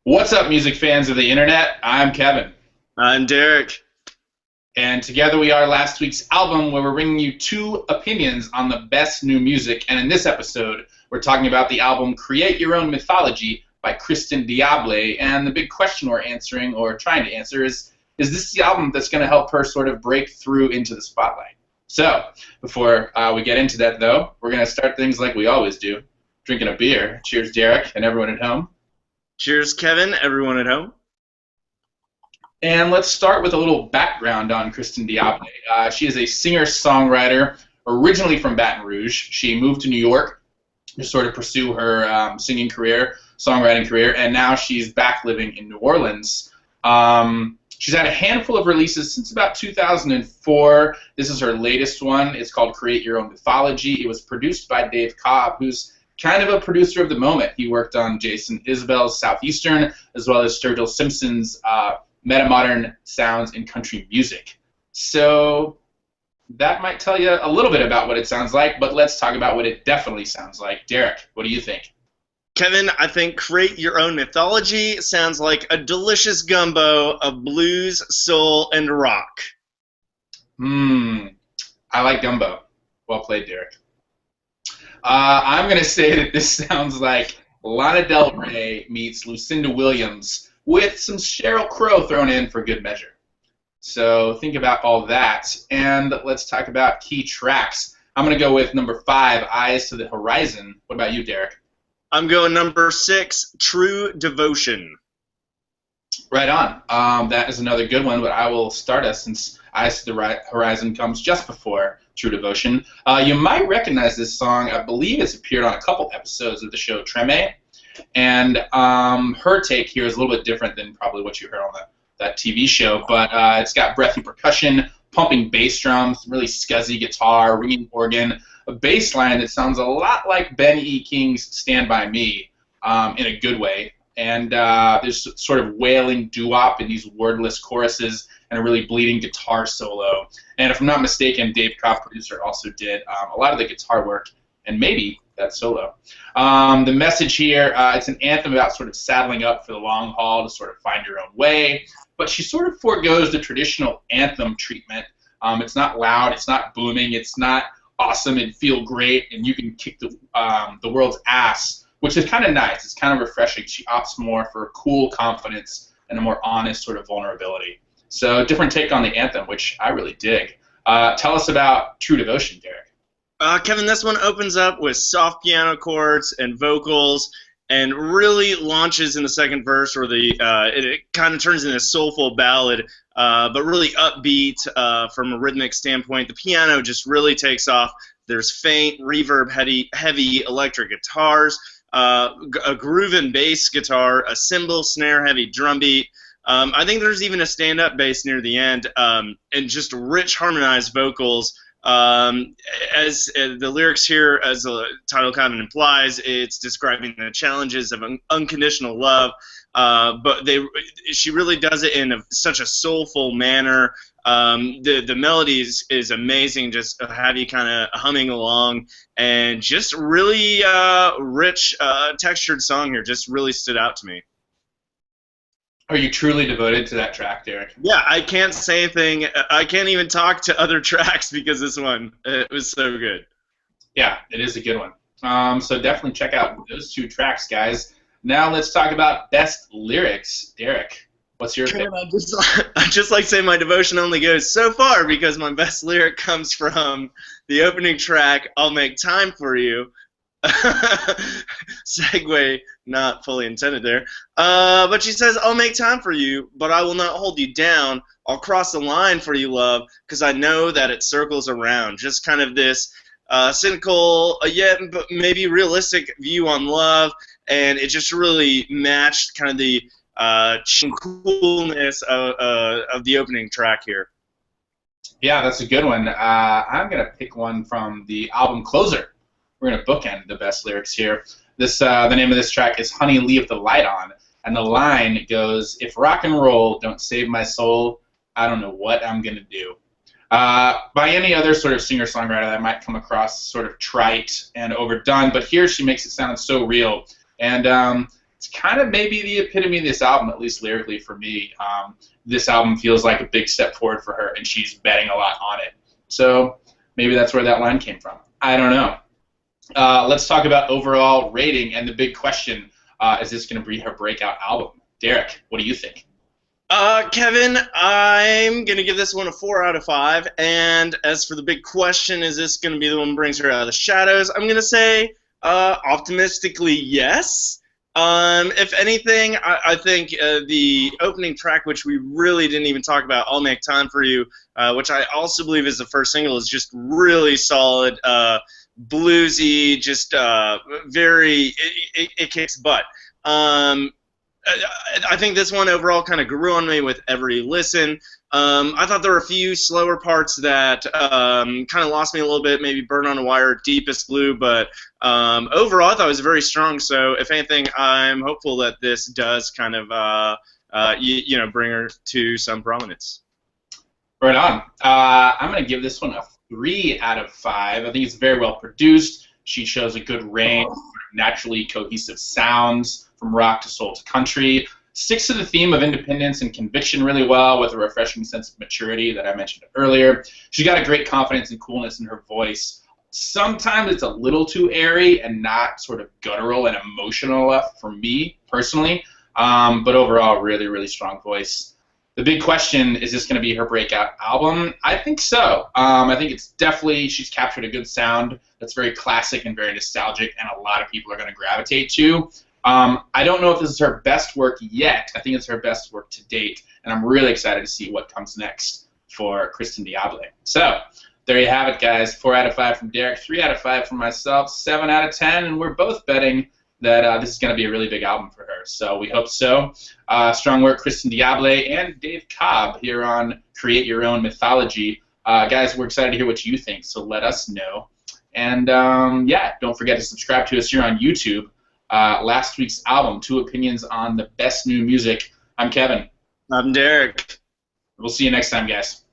What's up, music fans of the internet? I'm Kevin. I'm Derek. And together we are last week's album, where we're bringing you two opinions on the best new music. And in this episode, we're talking about the album Create Your Own Mythology by Kristin Diable. And the big question we're answering, or trying to answer, is this the album that's going to help her sort of break through into the spotlight? So, before we get into that, though, we're going to start things like we always do, drinking a beer. Cheers, Derek, and everyone at home. Cheers, Kevin, everyone at home. And let's start with a little background on Kristin Diable. She is a singer-songwriter originally from Baton Rouge. She moved to New York to sort of pursue her singing career, songwriting career, and now she's back living in New Orleans. She's had a handful of releases since about 2004. This is her latest one. It's called Create Your Own Mythology. It was produced by Dave Cobb, who's kind of a producer of the moment. He worked on Jason Isbell's Southeastern, as well as Sturgill Simpson's Metamodern Sounds in Country Music. So that might tell you a little bit about what it sounds like, but let's talk about what it definitely sounds like. Derek, what do you think? Kevin, I think Create Your Own Mythology sounds like a delicious gumbo of blues, soul, and rock. I like gumbo. Well played, Derek. I'm going to say that this sounds like Lana Del Ray meets Lucinda Williams with some Sheryl Crow thrown in for good measure. So think about all that, and let's talk about key tracks. I'm going to go with number 5, Eyes to the Horizon. What about you, Derek? I'm going number 6, True Devotion. Right on. That is another good one, but I will start us since Eyes to the Horizon comes just before True Devotion. You might recognize this song. I believe it's appeared on a couple episodes of the show Treme, and her take here is a little bit different than probably what you heard on that TV show, but it's got breathy percussion, pumping bass drums, really scuzzy guitar, ringing organ, a bass line that sounds a lot like Ben E. King's Stand By Me in a good way. And there's sort of wailing doo-wop in these wordless choruses and a really bleeding guitar solo. And if I'm not mistaken, Dave Cobb, producer, also did a lot of the guitar work and maybe that solo. The message here, it's an anthem about sort of saddling up for the long haul to sort of find your own way, but she sort of forgoes the traditional anthem treatment. It's not loud, it's not booming, it's not awesome and feel great, and you can kick the world's ass, which is kind of nice. It's kind of refreshing. She opts more for cool confidence and a more honest sort of vulnerability. So different take on the anthem, which I really dig. Tell us about True Devotion, Derek. Kevin, this one opens up with soft piano chords and vocals and really launches in the second verse where it kind of turns into a soulful ballad, but really upbeat from a rhythmic standpoint. The piano just really takes off. There's faint, reverb, heavy electric guitars, a groove and bass guitar, a cymbal, snare, heavy drum beat. I think there's even a stand-up bass near the end, and just rich harmonized vocals. As the lyrics here, as the title kind of implies, it's describing the challenges of unconditional love, but she really does it in such a soulful manner. The melody is amazing, just have you kind of humming along, and just really rich, textured song here, just really stood out to me. Are you truly devoted to that track, Derek? Yeah, I can't say anything. I can't even talk to other tracks because this one, it was so good. Yeah, it is a good one. So definitely check out those two tracks, guys. Now let's talk about best lyrics. Derek, what's your pick? I just like saying my devotion only goes so far because my best lyric comes from the opening track, I'll Make Time For You. Segue not fully intended there. But she says, I'll make time for you, but I will not hold you down. I'll cross the line for you, love, because I know that it circles around. Just kind of this cynical, yet maybe realistic view on love, and it just really matched kind of the coolness of the opening track here. Yeah, that's a good one. I'm going to pick one from the album Closer. We're going to bookend the best lyrics here. The name of this track is Honey, Leave the Light On, and the line goes, if rock and roll don't save my soul, I don't know what I'm going to do. By any other sort of singer-songwriter, that might come across sort of trite and overdone, but here she makes it sound so real. And it's kind of maybe the epitome of this album, at least lyrically for me. This album feels like a big step forward for her, and she's betting a lot on it. So maybe that's where that line came from. I don't know. Let's talk about overall rating and the big question, is this going to be her breakout album? Derek, what do you think? Kevin, I'm going to give this one a 4 out of 5. And as for the big question, is this going to be the one that brings her out of the shadows? I'm going to say optimistically yes. If anything, I think the opening track, which we really didn't even talk about, I'll Make Time for You, which I also believe is the first single, is just really solid, bluesy, just very, it kicks butt. I think this one overall kind of grew on me with every listen. I thought there were a few slower parts that kind of lost me a little bit, maybe Burn on a Wire, Deepest Blue, but overall I thought it was very strong. So if anything, I'm hopeful that this does kind of bring her to some prominence. Right on. I'm going to give this one a 3 out of 5. I think it's very well produced. She shows a good range of naturally cohesive sounds from rock to soul to country. Sticks to the theme of independence and conviction really well with a refreshing sense of maturity that I mentioned earlier. She's got a great confidence and coolness in her voice. Sometimes it's a little too airy and not sort of guttural and emotional enough for me personally, but overall really, really strong voice. The big question, is this going to be her breakout album? I think so. I think it's definitely, she's captured a good sound that's very classic and very nostalgic, and a lot of people are going to gravitate to. I don't know if this is her best work yet. I think it's her best work to date, and I'm really excited to see what comes next for Kristin Diable. So there you have it, guys. 4 out of 5 from Derek, 3 out of 5 from myself, 7 out of 10, and we're both betting that this is going to be a really big album for her. So we hope so. Strong work, Kristin Diable and Dave Cobb here on Create Your Own Mythology. Guys, we're excited to hear what you think, so let us know. And, yeah, don't forget to subscribe to us here on YouTube. Last week's album, 2 opinions on the best new music. I'm Kevin. I'm Derek. We'll see you next time, guys.